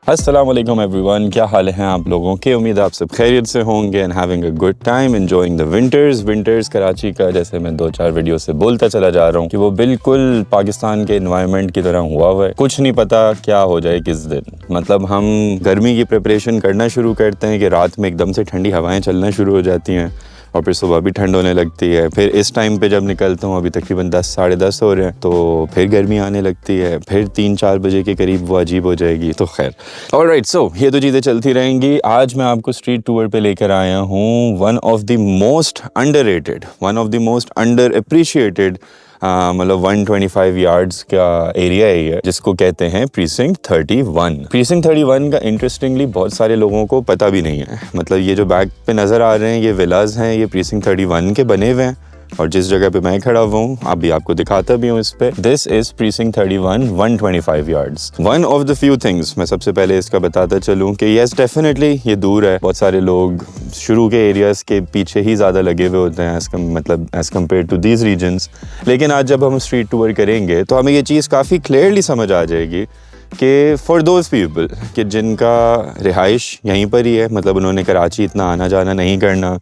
अस्सलाम वालेकुम एवरीवन, क्या हाल हैं आप लोगों के। उम्मीद आप सब खैरियत से होंगे and having a good time enjoying the winters Karachi का। जैसे मैं 2-4 वीडियो से बोलता चला जा रहा हूँ कि वो बिल्कुल पाकिस्तान के एनवायरनमेंट की तरह हुआ है। कुछ नहीं पता क्या हो जाए किस दिन। मतलब हम गर्मी की प्रिपरेशन करना शुरू करते हैं कि रात में एकदम से ठंडी हवाएँ चलना शुरू हो जाती हैं और फिर सुबह भी ठंड होने लगती है। फिर इस टाइम पे जब निकलता हूँ, अभी तकरीबन 10 साढ़े 10 हो रहे हैं, तो फिर गर्मी आने लगती है। फिर 3-4 बजे के करीब वो अजीब हो जाएगी। तो खैर ऑलराइट, सो ये तो चीज़ें चलती रहेंगी। आज मैं आपको स्ट्रीट टूर पे लेकर आया हूँ one of the most underrated, one of the most under appreciated, मतलब 125 यार्ड्स का एरिया है ये, जिसको कहते हैं प्रीसिंक्ट 31। प्रीसिंक्ट 31 का इंटरेस्टिंगली बहुत सारे लोगों को पता भी नहीं है। मतलब ये जो बैक पे नज़र आ रहे हैं ये विलाज हैं, ये प्रीसिंक्ट 31 के बने हुए हैं। और जिस जगह पे मैं खड़ा हुआ हूँ अभी आपको दिखाता भी हूँ इस पे। This is precinct 31 125 yards. One of the few things मैं सबसे पहले इसका बताता चलूँ कि येस डेफिनेटली ये दूर है। बहुत सारे लोग शुरू के एरियाज के पीछे ही ज़्यादा लगे हुए होते हैं as compared to these regions. लेकिन आज जब हम स्ट्रीट टूर करेंगे तो हमें ये चीज़ काफ़ी क्लियरली समझ आ जाएगी कि फॉर दोज पीपल कि जिनका रिहाइश यहीं पर ही है, मतलब उन्होंने कराची इतना आना जाना नहीं करना,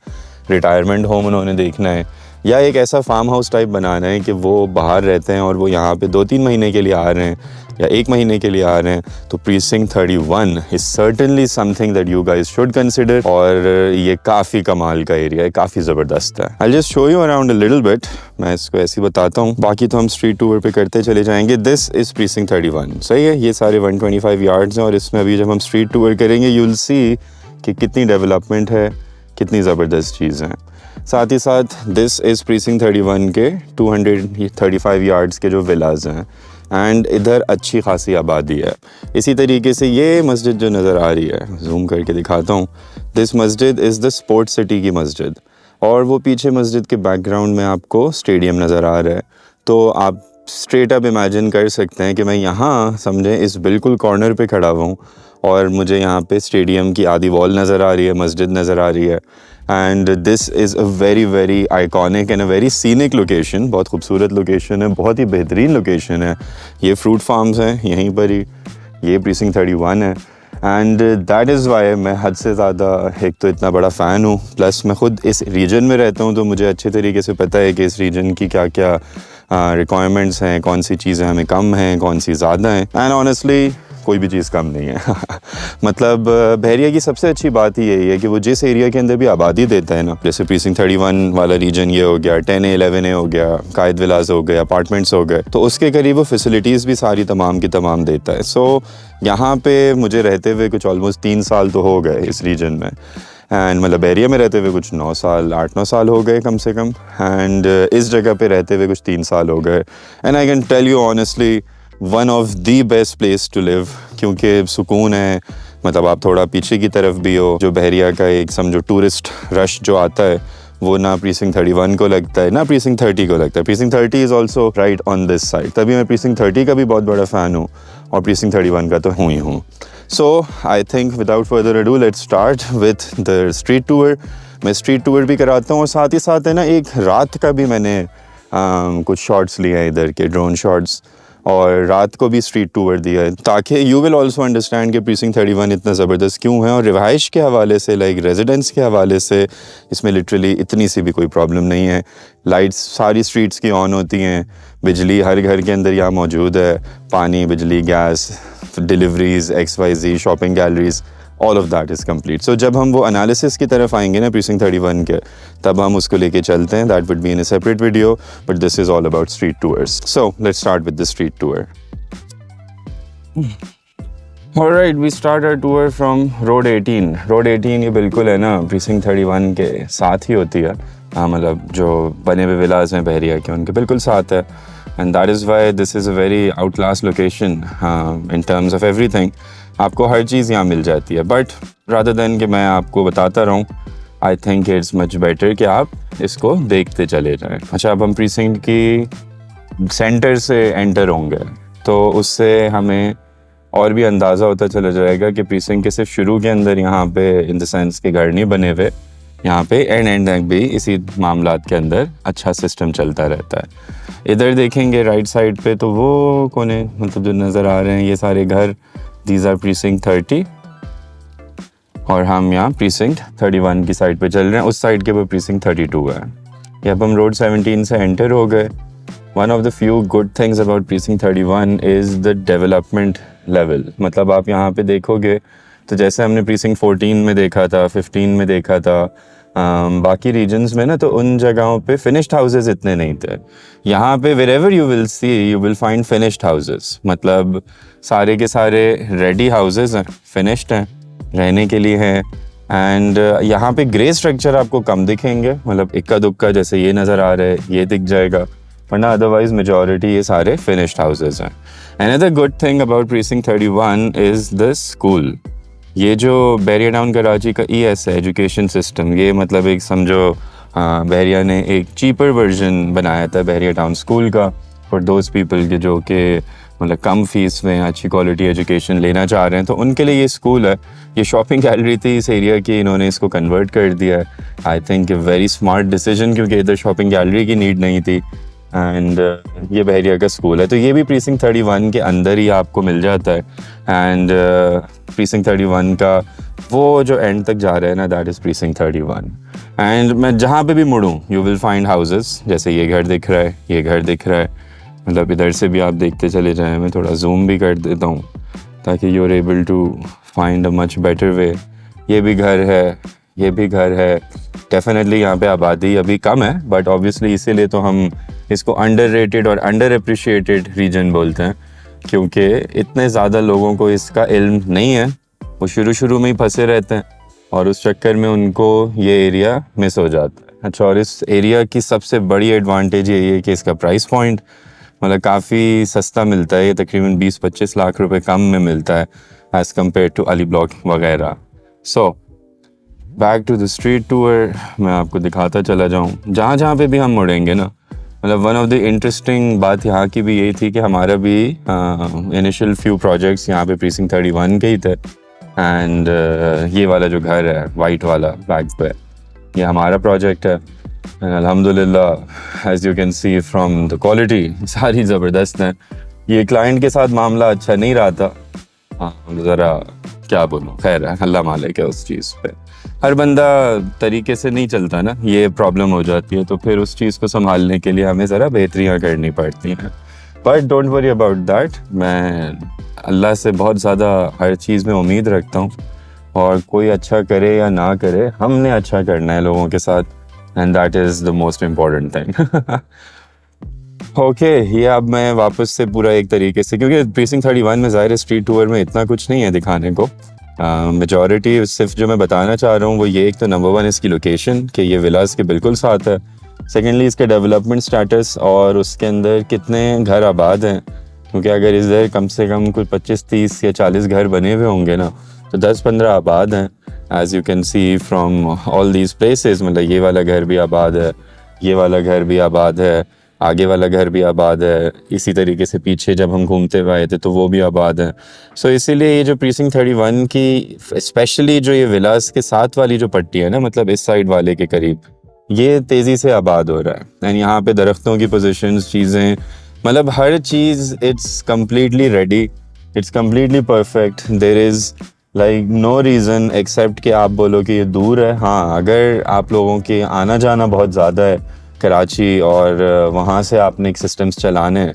रिटायरमेंट होम उन्होंने देखना है या एक ऐसा फार्म हाउस टाइप बनाना है कि वो बाहर रहते हैं और वो यहाँ पे 2-3 महीने के लिए आ रहे हैं या 1 महीने के लिए आ रहे हैं, तो precinct 31 is certainly something that you guys should consider. और ये काफ़ी कमाल का एरिया है, काफ़ी ज़बरदस्त है। I just show you around a little bit. मैं इसको ऐसे ही बताता हूँ, बाकी तो हम स्ट्रीट टूर पे करते चले जाएंगे। दिस इज़ प्रीसिंक्ट 31, सही है। ये सारे 125 यार्ड्स हैं और इसमें अभी जब हम स्ट्रीट टूर करेंगे यू विल सी कि कितनी डेवलपमेंट है, कितनी ज़बरदस्त चीज़ है। साथ ही साथ दिस इज़ प्रीसिंक्ट 31 के 235 यार्ड्स के जो विलाज हैं एंड इधर अच्छी खासी आबादी है। इसी तरीके से ये मस्जिद जो नज़र आ रही है, जूम करके दिखाता हूँ, दिस मस्जिद इज़ द स्पोर्ट सिटी की मस्जिद। और वो पीछे मस्जिद के बैकग्राउंड में आपको स्टेडियम नज़र आ रहा है। तो आप स्ट्रेट अप इमेजिन कर सकते हैं कि मैं यहाँ समझें इस बिल्कुल कॉर्नर पे खड़ा हुआ हूँ और मुझे यहाँ पे स्टेडियम की आधी वॉल नज़र आ रही है, मस्जिद नज़र आ रही है। And this is a very very iconic and a very scenic location. बहुत खूबसूरत लोकेशन है, बहुत ही बेहतरीन लोकेशन है। ये फ्रूट फार्म्स हैं यहीं पर ही, ये प्रीसिंक्ट 31 है। एंड दैट इज़ वाई मैं हद से ज़्यादा एक तो इतना बड़ा फ़ैन हूँ, प्लस मैं ख़ुद इस रीजन में रहता हूँ तो मुझे अच्छे तरीके से पता है कि इस रीजन की क्या क्या रिक्वायरमेंट्स हैं, कौन सी चीज़ें हमें कम हैं, कौन सी ज़्यादा हैं। एंड ऑनेस्टली कोई भी चीज़ कम नहीं है। मतलब बहरिया की सबसे अच्छी बात ही यही है कि वो जिस एरिया के अंदर भी आबादी देता है ना, जैसे प्रीसिंक्ट 31 वाला रीजन ये हो गया, 10A 11A हो गया, कायद विलाज हो गए, अपार्टमेंट्स हो गए, तो उसके करीब वो फैसिलिटीज़ भी सारी तमाम की तमाम देता है। सो यहाँ पे मुझे रहते हुए कुछ ऑलमोस्ट 3 साल तो हो गए इस रीजन में। एंड मतलब एरिया में रहते हुए कुछ 8-9 साल हो गए कम से कम। एंड इस जगह पे रहते हुए कुछ 3 साल हो गए। And I can tell you honestly one of the best place to live, क्योंकि सुकून है। मतलब आप थोड़ा पीछे की तरफ भी हो, जो बहरिया का एक समझो टूरिस्ट रश जो आता है वो ना प्रीसिंक्ट 31 को लगता है ना प्रीसिंक्ट 30 को लगता है। Precinct 30 is also right on this side, तभी मैं प्रीसिंक्ट 30 का भी बहुत बड़ा फ़ैन हूँ और प्रीसिंक्ट 31 का तो हूँ ही हूँ। So I think without further ado let's start with the street tour. मैं स्ट्रीट टूर भी कराता हूँ और साथ ही साथ है ना एक रात का भी मैंने कुछ शॉट्स लिए हैं इधर के, ड्रोन शॉट्स, और रात को भी स्ट्रीट टूर दिया है, ताकि यू विल ऑल्सो अंडरस्टैंड कि प्रीसिंक्ट 31 इतना ज़बरदस्त क्यों है। और रिहाइश के हवाले से, लाइक रेजिडेंस के हवाले से, इसमें लिटरली इतनी सी भी कोई प्रॉब्लम नहीं है। लाइट्स सारी स्ट्रीट्स की ऑन होती हैं, बिजली हर घर के अंदर यहाँ मौजूद है, पानी, बिजली, gas, deliveries, XYZ, shopping galleries, all of that is complete. So जब हम वो एनालिसिस की तरफ आएंगे ना प्रीसिंक्ट 31 के, तब हम उसको लेके चलते हैं। That would be in a separate video, but this is all about street tours. So let's start with the street tour. Alright, we start our tour from road 18। Road 18 ये बिल्कुल है ना प्रीसिंक्ट 31 के साथ ही होती है। मतलब जो बने हुए विलाज हैं बहरिया के, उनके बिल्कुल साथ है। And that is why this is a very out class location in terms of everything. आपको हर चीज़ यहाँ मिल जाती है। बट रादर देन कि मैं आपको बताता रहूँ, I think it's much better कि आप इसको देखते चले जाएं। अच्छा, अब हम प्रीसिंक्ट की सेंटर से एंटर होंगे तो उससे हमें और भी अंदाज़ा होता चला जाएगा कि प्रीसिंक्ट के सिर्फ शुरू के अंदर यहाँ पे इन द सेंस के घर नहीं बने हुए, यहाँ पे एंड तक भी इसी मामलात के अंदर अच्छा सिस्टम चलता रहता है। इधर देखेंगे राइट साइड पे तो वो कोने मतलब जो नज़र आ रहे हैं ये सारे घर दीज आर प्रीसिंक्ट 30 और हम यहाँ प्रीसिंक्ट 31 की साइड पे चल रहे हैं, उस साइड के वो प्रीसिंक्ट 32 है। ये अब हम रोड 17 से एंटर हो गए। One of the few good things about precinct 31 is the development level. मतलब आप यहाँ पे देखोगे तो जैसे हमने प्रीसिंक्ट 14 में देखा था, 15 में देखा था, बाकी रीजन्स में ना, तो उन जगहों पे फिनिश्ड हाउसेस इतने नहीं थे। यहाँ पे wherever you will C you will find finished houses, मतलब सारे के सारे रेडी हाउसेस हैं, फिनिश्ड हैं, रहने के लिए हैं। एंड यहाँ पे ग्रे स्ट्रक्चर आपको कम दिखेंगे, मतलब इक्का दुक्का जैसे ये नज़र आ रहा है ये दिख जाएगा, वरना अदरवाइज मेजॉरिटी ये सारे फिनिश्ड हाउसेस हैं। Another good thing about precinct 31 is the school. ये जो बहरिया टाउन कराची का ES है, एजुकेशन सिस्टम, ये मतलब एक समझो बहरिया ने एक चीपर वर्जन बनाया था बहरिया टाउन स्कूल का फॉर दोज पीपल के जो कि मतलब कम फीस में अच्छी क्वालिटी एजुकेशन लेना चाह रहे हैं, तो उनके लिए ये स्कूल है। ये शॉपिंग गैलरी थी इस एरिया की, इन्होंने इसको कन्वर्ट कर दिया है। I think a very smart decision, क्योंकि इधर शॉपिंग गैलरी की नीड नहीं थी। एंड ये बहरिया का स्कूल है, तो ये भी प्रीसिंक्ट 31 के अंदर ही आपको मिल जाता है। एंड प्रीसिंक्ट 31 का वो जो एंड तक जा रहा है ना, दैट इज़ प्रीसिंक्ट 31। एंड मैं जहाँ पे भी मुड़ूँ यू विल फाइंड हाउसेस। जैसे ये घर दिख रहा है, ये घर दिख रहा है, मतलब इधर से भी आप देखते चले जाएं। मैं थोड़ा जूम भी कर देता हूँ ताकि you are able to find a much better way. ये भी घर है, ये भी घर है। डेफिनेटली यहाँ पे आबादी अभी कम है, बट ऑब्वियसली इसीलिए तो हम इसको अंडररेटेड और अंडर अप्रिशिएटेड रीजन बोलते हैं, क्योंकि इतने ज़्यादा लोगों को इसका इल्म नहीं है। वो शुरू में ही फंसे रहते हैं और उस चक्कर में उनको ये एरिया मिस हो जाता है। अच्छा, और इस एरिया की सबसे बड़ी एडवांटेज यही है कि इसका प्राइस पॉइंट मतलब काफ़ी सस्ता मिलता है। ये तकरीबन 20-25 लाख रुपए कम में मिलता है as compared to Ali block वगैरह। So back to the street tour, मैं आपको दिखाता चला जाऊँ जहाँ जहाँ पे भी हम मुड़ेंगे ना। मतलब वन ऑफ द इंटरेस्टिंग बात यहाँ की भी यही थी कि हमारा भी इनिशियल फ्यू प्रोजेक्ट्स यहाँ पे प्रीसिंक्ट 31 के ही थे। एंड ये वाला जो घर है वाइट वाला बैक पे, ये हमारा प्रोजेक्ट है। अल्हम्दुलिल्लाह as you can see from the quality सारी ज़बरदस्त हैं। ये क्लाइंट के साथ मामला अच्छा नहीं रहा था, ज़रा क्या बोलूँ, खैर है, अल्लाह मालिक है उस चीज़ पे। हर बंदा तरीके से नहीं चलता ना, ये प्रॉब्लम हो जाती है, तो फिर उस चीज़ को संभालने के लिए हमें ज़रा बेहतरियाँ करनी पड़ती हैं। But don't worry about that, मैं अल्लाह से बहुत ज़्यादा हर चीज़ में उम्मीद रखता हूँ, और कोई अच्छा करे या ना करे, हमने अच्छा करना है लोगों के साथ, and that is the most important thing. Okay, ये अब मैं वापस से पूरा एक तरीके से, क्योंकि प्रीसिंक्ट 31 में ज़ाहिर स्ट्रीट टूर में इतना कुछ नहीं है दिखाने को। मेजॉरिटी सिर्फ जो मैं बताना चाह रहा हूँ वो ये, एक तो नंबर 1 इसकी लोकेशन कि ये विलास के बिल्कुल साथ है। सेकेंडली इसके डेवलपमेंट स्टेटस और उसके अंदर कितने घर आबाद हैं, क्योंकि अगर इधर कम से कम कुछ 25-30 या 40 घर बने हुए होंगे ना, तो 10-15 आबाद हैं। As you can see from all these places, मतलब ये वाला घर भी आबाद है, ये वाला घर भी आबाद है, आगे वाला घर भी आबाद है, इसी तरीके से पीछे जब हम घूमते हुए आए थे तो वो भी आबाद है। सो इसीलिए ये जो प्रीसिंक्ट 31 की स्पेशली जो ये विलास के साथ वाली जो पट्टी है ना, मतलब इस साइड वाले के करीब, ये तेज़ी से आबाद हो रहा है। एंड यहाँ पे दरख्तों की पोजीशंस, चीज़ें, मतलब हर चीज़ it's completely ready, it's completely perfect. There is like no reason except कि आप बोलो कि ये दूर है। हाँ, अगर आप लोगों के आना जाना बहुत ज़्यादा है कराची और वहाँ से आपने एक सिस्टम्स चलाने हैं,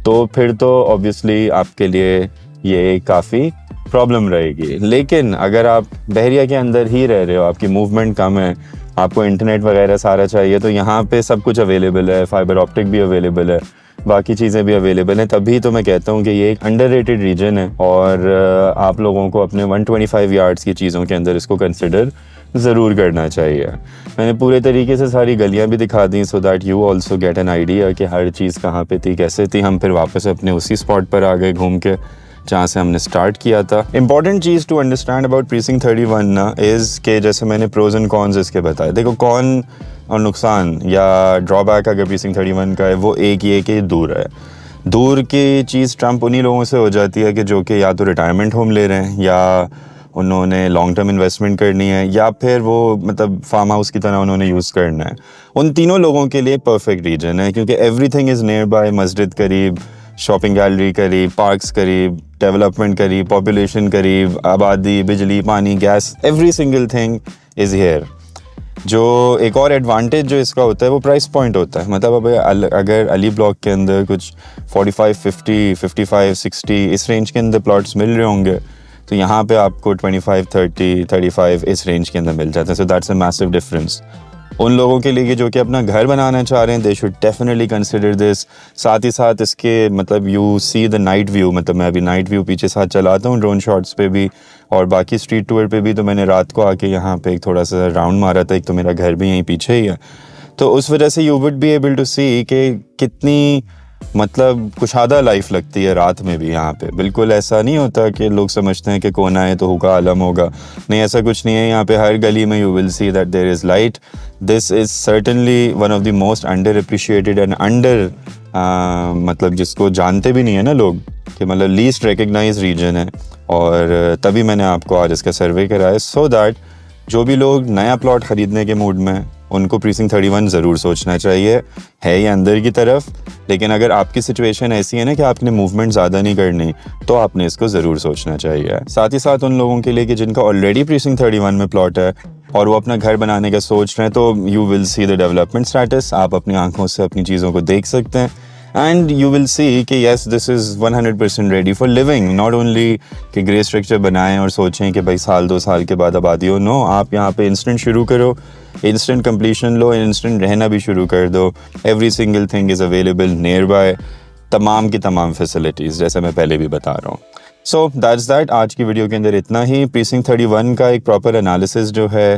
तो फिर तो ऑब्वियसली आपके लिए ये काफ़ी प्रॉब्लम रहेगी। लेकिन अगर आप बहरिया के अंदर ही रह रहे हो, आपकी मूवमेंट कम है, आपको इंटरनेट वगैरह सारा चाहिए, तो यहाँ पे सब कुछ अवेलेबल है, फाइबर ऑप्टिक भी अवेलेबल है, बाकी चीज़ें भी अवेलेबल हैं। तभी तो मैं कहता हूँ कि ये एक अंडररेटेड रीजन है, और आप लोगों को अपने 125 यार्ड्स की चीज़ों के अंदर इसको कंसिडर ज़रूर करना चाहिए। मैंने पूरे तरीके से सारी गलियां भी दिखा दी, so that you also get an idea कि हर चीज़ कहाँ पे थी, कैसे थी। हम फिर वापस अपने उसी स्पॉट पर आ गए घूम के जहाँ से हमने स्टार्ट किया था। इंपॉर्टेंट चीज़ टू अंडरस्टैंड अबाउट प्रीसिंक्ट 31 ना इज़ के जैसे मैंने प्रोज एंड कॉन्स इसके बताए। देखो, कौन और नुकसान या ड्रॉबैक अगर प्रीसिंक्ट 31 का है, वो एक ये कि दूर है। दूर की चीज़ ट्रम्प उन्हीं लोगों से हो जाती है कि जो कि या तो रिटायरमेंट होम ले रहे हैं, या उन्होंने लॉन्ग टर्म इन्वेस्टमेंट करनी है, या फिर वो मतलब फार्म हाउस की तरह उन्होंने यूज़ करना है। उन तीनों लोगों के लिए परफेक्ट रीजन है, क्योंकि एवरीथिंग इज़ नियर बाय, मस्जिद करीब, शॉपिंग गैलरी करीब, पार्क्स करीब, डेवलपमेंट करीब, पॉपुलेशन करीब, आबादी, बिजली, पानी, gas, every single thing is here. जो एक और एडवांटेज जो इसका होता है वो प्राइस पॉइंट होता है। मतलब अब अगर अली ब्लॉक के अंदर कुछ 45, 50, 55, 60 इस रेंज के अंदर प्लॉट्स मिल रहे होंगे, तो यहाँ पे आपको 25, 30, 35 इस रेंज के अंदर मिल जाते हैं। So that's a massive difference उन लोगों के लिए जो कि अपना घर बनाना चाह रहे हैं। They should definitely consider this. साथ ही साथ इसके मतलब you see the night view, मतलब मैं अभी नाइट व्यू पीछे साथ चलाता हूँ ड्रोन शॉट्स पे भी और बाकी स्ट्रीट टूर पे भी। तो मैंने रात को आके यहाँ पे एक थोड़ा सा राउंड मारा था। एक तो मेरा घर भी यहीं पीछे ही है, तो उस वजह से you would be able to see कि कितनी मतलब कुशादा लाइफ लगती है रात में भी यहाँ पे। बिल्कुल ऐसा नहीं होता कि लोग समझते हैं कि कोना है तो हुक्का आलम होगा, नहीं ऐसा कुछ नहीं है। यहाँ पे हर गली में you will see that there is light. This is certainly one of the most underappreciated and under मतलब जिसको जानते भी नहीं है ना लोग, कि मतलब लीस्ट रिकग्नाइज रीजन है। और तभी मैंने आपको आज इसका सर्वे कराया, सो दैट जो भी लोग नया प्लॉट ख़रीदने के मूड में उनको प्रीसिंक्ट 31 ज़रूर सोचना चाहिए। है ये अंदर की तरफ, लेकिन अगर आपकी सिचुएशन ऐसी है ना कि आपने मूवमेंट ज़्यादा नहीं करनी, तो आपने इसको ज़रूर सोचना चाहिए। साथ ही साथ उन लोगों के लिए कि जिनका ऑलरेडी प्रीसिंक्ट 31 में प्लॉट है और वो अपना घर बनाने का सोच रहे हैं, तो you will see the development status. आप अपनी आंखों से अपनी चीज़ों को देख सकते हैं एंड यू विल सी कि yes this is 100% ready for living. Not only कि ग्रे स्ट्रक्चर बनाएं और सोचें कि भाई साल 2 साल के बाद आबादी हो। नो, आप यहाँ पे इंस्टेंट शुरू करो, इंस्टेंट कंप्लीशन लो, इंस्टेंट रहना भी शुरू कर दो। Every single thing is available near by, तमाम की तमाम फैसिलिटीज़ जैसे मैं पहले भी बता रहा हूँ। So that's that. आज की वीडियो के अंदर इतना ही। प्रीसिंक्ट 31 का एक प्रॉपर एनालिसिस जो है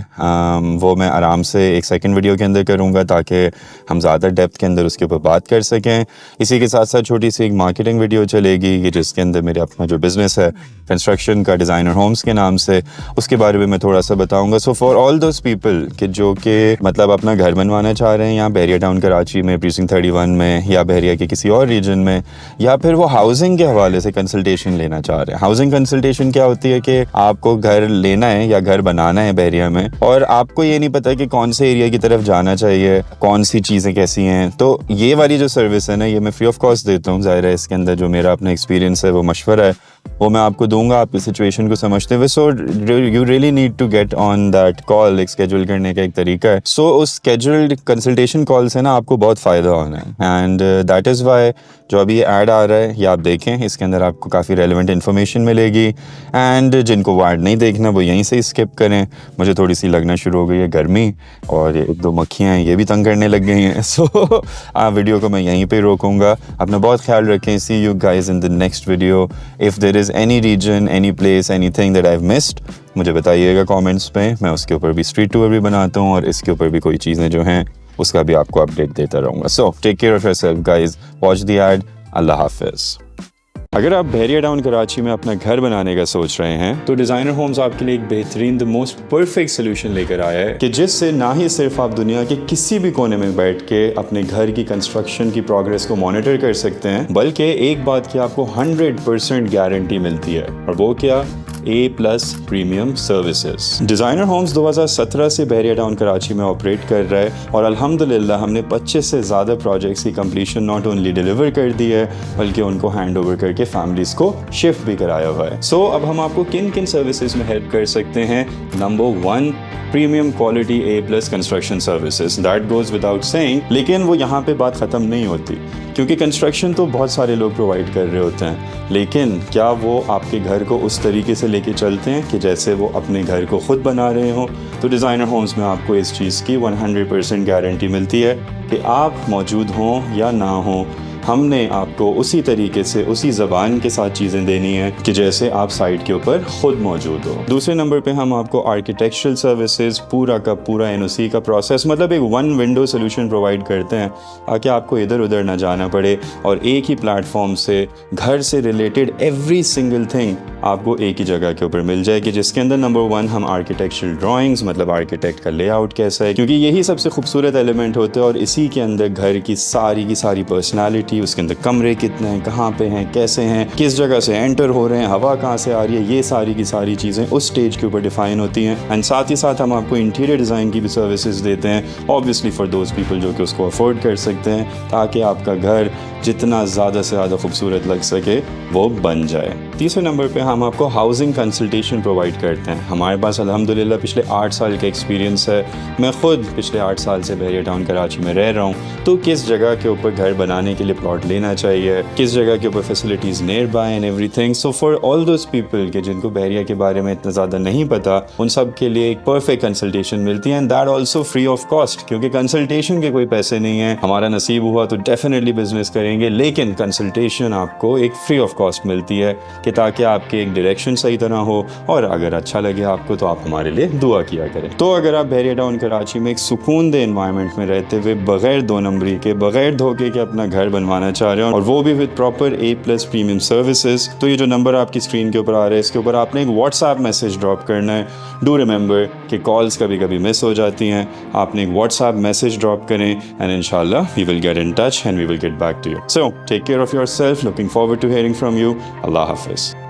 वो मैं आराम से एक सेकंड वीडियो के अंदर करूँगा, ताकि हम ज़्यादा डेप्थ के अंदर उसके ऊपर बात कर सकें। इसी के साथ साथ छोटी सी एक मार्केटिंग वीडियो चलेगी कि जिसके अंदर मेरे अपना जो बिज़नेस है कंस्ट्रक्शन का, डिज़ाइनर होम्स के नाम से, उसके बारे में मैं थोड़ा सा बताऊँगा। So for all those people कि जो कि मतलब अपना घर बनवाना चाह रहे हैं यहाँ बहरिया टाउन कराची में, प्रीसिंक्ट 31 में, या बहरिया के किसी और रीजन में, या फिर वो हाउसिंग के हवाले से कंसल्टेशन लेना चाह रहे हैं। हाउसिंग कंसल्टेशन क्या होती है कि आपको घर लेना है या घर बनाना है बहरिया में, और आपको ये नहीं पता कि कौन से एरिया की तरफ जाना चाहिए, कौन सी चीज़ें कैसी हैं। तो ये वाली जो सर्विस है ना, ये मैं फ्री ऑफ कॉस्ट देता हूँ। ज़ाहिर है इसके अंदर जो मेरा अपना एक्सपीरियंस है, वो मशवरा है, वो मैं आपको दूंगा आपकी सिचुएशन को समझते हुए। So you really need to get on that call. एक स्केड्यूल करने का एक तरीका है। सो उस स्केड्यूल्ड कंसल्टेशन कॉल से ना आपको बहुत फ़ायदा होना है, एंड दैट इज़ वाई जो अभी ये ऐड आ रहा है ये आप देखें। इसके अंदर आपको काफ़ी रेलिवेंट इन्फॉर्मेशन मिलेगी, एंड जिनको वो ऐड नहीं देखना वो यहीं से स्किप करें। मुझे थोड़ी सी लगना शुरू हो गई है गर्मी, और 1-2 मक्खियाँ हैं ये भी तंग करने लग गई हैं। सो वीडियो को मैं यहीं पे रोकूंगा। अपना बहुत ख्याल रखें। See you guys in the next video. If there is any reason, any place, anything that I have missed, मुझे बताइएगा कमेंट्स पे। मैं उसके ऊपर भी स्ट्रीट टूर भी बनाता हूँ, और इसके ऊपर भी कोई चीज़ें जो हैं उसका भी आपको अपडेट देता रहूँगा। So take care of yourself guys, watch the ad. अल्लाह हाफिज़। अगर आप बहरिया टाउन कराची में अपना घर बनाने का सोच रहे हैं, तो डिज़ाइनर होम्स आपके लिए एक बेहतरीन, द मोस्ट परफेक्ट सोल्यूशन लेकर आया है कि जिससे ना ही सिर्फ आप दुनिया के किसी भी कोने में बैठ के अपने घर की कंस्ट्रक्शन की प्रोग्रेस को मॉनिटर कर सकते हैं, बल्कि एक बात की आपको 100% गारंटी मिलती है, और वो क्या? A+ premium services. Designer homes 2017 से बहरिया टाउन कराची में ऑपरेट कर रहा है, और अल्हम्दुलिल्लाह हमने 25 से ज़्यादा प्रोजेक्ट्स की कंप्लीशन नॉट ओनली डिलीवर कर दी है, बल्कि उनको हैंड ओवर करके फैमिलीज़ को शिफ्ट भी कराया हुआ है। सो अब हम आपको किन किन सर्विसेज में हेल्प कर सकते हैं? Number 1, premium quality A+ construction services. That goes without saying, लेकिन वो यहाँ पे बात ख़त्म नहीं होती, क्योंकि कंस्ट्रक्शन तो बहुत सारे लोग प्रोवाइड कर रहे होते हैं, लेकिन क्या वो आपके घर को उस तरीके से लेके चलते हैं कि जैसे वो अपने घर को ख़ुद बना रहे हों? तो डिज़ाइनर होम्स में आपको इस चीज़ की 100% गारंटी मिलती है कि आप मौजूद हों या ना हों, हमने आपको उसी तरीके से, उसी ज़बान के साथ चीज़ें देनी है कि जैसे आप साइट के ऊपर ख़ुद मौजूद हो। दूसरे नंबर पे हम आपको आर्किटेक्चरल सर्विसेज, पूरा का पूरा NOC का प्रोसेस, मतलब एक 1 विंडो सोल्यूशन प्रोवाइड करते हैं, ताकि आपको इधर उधर ना जाना पड़े, और एक ही प्लेटफॉर्म से घर से रिलेटेड एवरी सिंगल थिंग आपको एक ही जगह के ऊपर मिल जाएगी, जिसके अंदर नंबर 1 हम आर्किटेक्चरल ड्राइंग्स, मतलब आर्किटेक्ट का लेआउट कैसा है, क्योंकि यही सबसे खूबसूरत एलिमेंट होते हैं, और इसी के अंदर घर की सारी पर्सनैलिटी, उसके अंदर कमरे कितने हैं, कहाँ पे हैं, कैसे हैं, किस जगह से एंटर हो रहे हैं, हवा कहाँ से आ रही है, ये सारी की सारी चीज़ें उस स्टेज के ऊपर डिफाइन होती हैं। एंड साथ ही साथ हम आपको इंटीरियर डिज़ाइन की भी सर्विसेज देते हैं, ऑब्वियसली फॉर दोज पीपल जो कि उसको अफोर्ड कर सकते हैं, ताकि आपका घर जितना ज़्यादा से ज़्यादा खूबसूरत लग सके वो बन जाए। तीसरे नंबर पे हम आपको हाउसिंग कंसल्टेशन प्रोवाइड करते हैं। हमारे पास अल्हम्दुलिल्लाह पिछले 8 साल का एक्सपीरियंस है। मैं ख़ुद पिछले 8 साल से बहरिया टाउन कराची में रह रहा हूँ। तो किस जगह के ऊपर घर बनाने के लिए प्लॉट लेना चाहिए, किस जगह के ऊपर facilities near by and everything. So for all those people के जिनको बहरिया के बारे में इतना ज़्यादा नहीं पता, उन सब के लिए एक परफेक्ट कंसल्टेशन मिलती है and that also free of cost, क्योंकि कंसल्टेशन के कोई पैसे नहीं है। हमारा नसीब हुआ तो डेफिनेटली बिजनेस करेंगे, लेकिन कंसल्टेशन आपको एक फ्री ऑफ कॉस्ट मिलती है कि ताकि आपके एक डायरेक्शन सही तरह हो, और अगर अच्छा लगे आपको तो आप हमारे लिए दुआ किया करें। तो अगर आप बहरिया टाउन कराची में एक सुकून दे एनवायरनमेंट में रहते हुए बगैर 2 नंबरी के, बगैर धोखे के अपना घर बनवाना चाह रहे हो, और वो भी with proper A+ premium services, तो ये जो नंबर आपकी स्क्रीन के ऊपर आ रहा है इसके ऊपर आपने एक व्हाट्सएप मैसेज ड्रॉप करना है। डू रिमेंबर कि कॉल्स कभी कभी मिस हो जाती हैं। आपने एक व्हाट्सएप मैसेज ड्रॉप करें एंड इंशाल्लाह we will get in touch and we will get back to you. So take care of yourself, looking forward to hearing from you. अल्लाह हाफिज़।